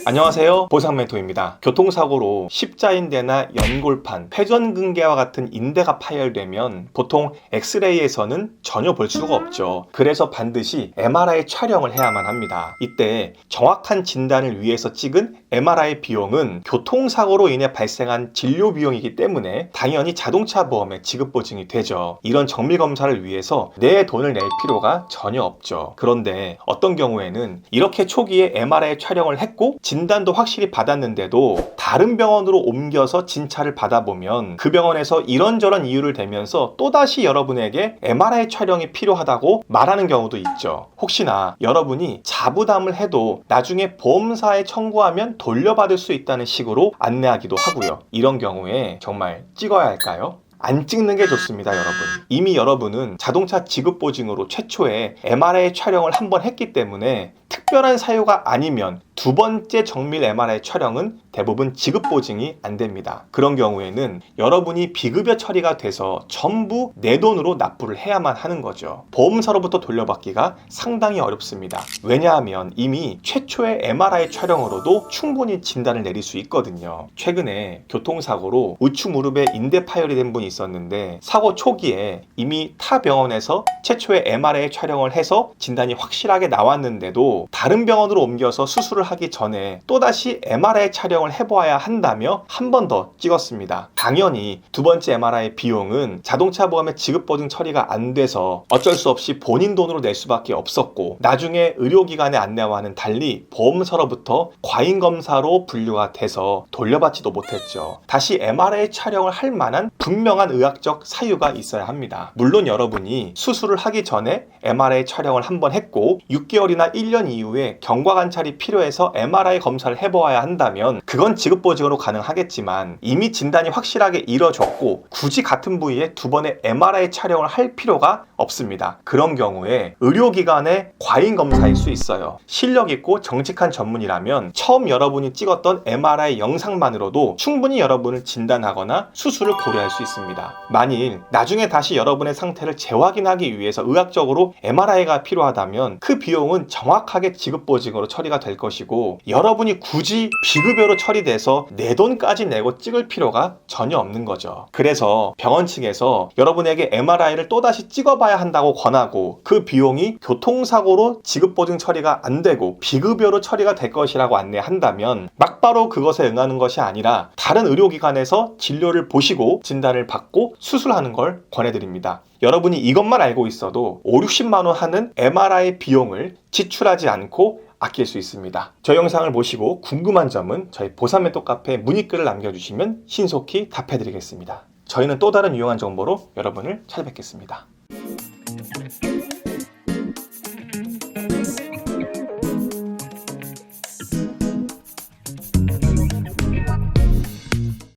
안녕하세요, 보상멘토입니다. 교통사고로 십자인대나 연골판, 회전근개와 같은 인대가 파열되면 보통 엑스레이에서는 전혀 볼 수가 없죠. 그래서 반드시 MRI 촬영을 해야만 합니다. 이때 정확한 진단을 위해서 찍은 MRI 비용은 교통사고로 인해 발생한 진료 비용이기 때문에 당연히 자동차 보험에 지급 보증이 되죠. 이런 정밀검사를 위해서 내 돈을 낼 필요가 전혀 없죠. 그런데 어떤 경우에는 이렇게 초기에 MRI 촬영을 했고 진단도 확실히 받았는데도 다른 병원으로 옮겨서 진찰을 받아보면 그 병원에서 이런저런 이유를 대면서 또다시 여러분에게 MRI 촬영이 필요하다고 말하는 경우도 있죠. 혹시나 여러분이 자부담을 해도 나중에 보험사에 청구하면 돌려받을 수 있다는 식으로 안내하기도 하고요. 이런 경우에 정말 찍어야 할까요? 안 찍는 게 좋습니다, 여러분. 이미 여러분은 자동차 지급 보증으로 최초에 MRI 촬영을 한번 했기 때문에 특별한 사유가 아니면 두 번째 정밀 MRI 촬영은 대부분 지급 보증이 안 됩니다. 그런 경우에는 여러분이 비급여 처리가 돼서 전부 내 돈으로 납부를 해야만 하는 거죠. 보험사로부터 돌려받기가 상당히 어렵습니다. 왜냐하면 이미 최초의 MRI 촬영으로도 충분히 진단을 내릴 수 있거든요. 최근에 교통사고로 우측 무릎에 인대 파열이 된 분이 있었는데 사고 초기에 이미 타 병원에서 최초의 MRI 촬영을 해서 진단이 확실하게 나왔는데도 다른 병원으로 옮겨서 수술을 하기 전에 또다시 MRI 촬영을 해보아야 한다며 한 번 더 찍었습니다. 당연히 두 번째 MRI 비용은 자동차 보험의 지급 보증 처리가 안 돼서 어쩔 수 없이 본인 돈으로 낼 수밖에 없었고 나중에 의료기관의 안내와는 달리 보험사로부터 과잉검사로 분류가 돼서 돌려받지도 못했죠. 다시 MRI 촬영을 할 만한 분명한 의학적 사유가 있어야 합니다. 물론 여러분이 수술을 하기 전에 MRI 촬영을 한번 했고 6개월이나 1년 이후에 경과관찰이 필요해서 MRI 검사를 해보아야 한다면 그건 지급보증으로 가능하겠지만 이미 진단이 확실하게 이뤄졌고 굳이 같은 부위에 두 번의 MRI 촬영을 할 필요가 없습니다. 그런 경우에 의료기관의 과잉검사일 수 있어요. 실력 있고 정직한 전문이라면 처음 여러분이 찍었던 MRI 영상만으로도 충분히 여러분을 진단하거나 수술을 고려할 수 있습니다. 만일 나중에 다시 여러분의 상태를 재확인하기 위해서 의학적으로 MRI가 필요하다면 그 비용은 정확하게 지급보증으로 처리가 될 것이고 여러분이 굳이 비급여로 처리돼서 내 돈까지 내고 찍을 필요가 전혀 없는 거죠. 그래서 병원 측에서 여러분에게 MRI를 또다시 찍어봐야 한다고 권하고 그 비용이 교통사고로 지급보증 처리가 안 되고 비급여로 처리가 될 것이라고 안내한다면 막바로 그것에 응하는 것이 아니라 다른 의료기관에서 진료를 보시고 진단을 받고 수술하는 걸 권해드립니다. 여러분이 이것만 알고 있어도 5, 60만 원 하는 MRI 비용을 지출하지 않고 아낄 수 있습니다. 저 영상을 보시고 궁금한 점은 저희 보상멘토 카페에 문의글을 남겨주시면 신속히 답해드리겠습니다. 저희는 또 다른 유용한 정보로 여러분을 찾아뵙겠습니다.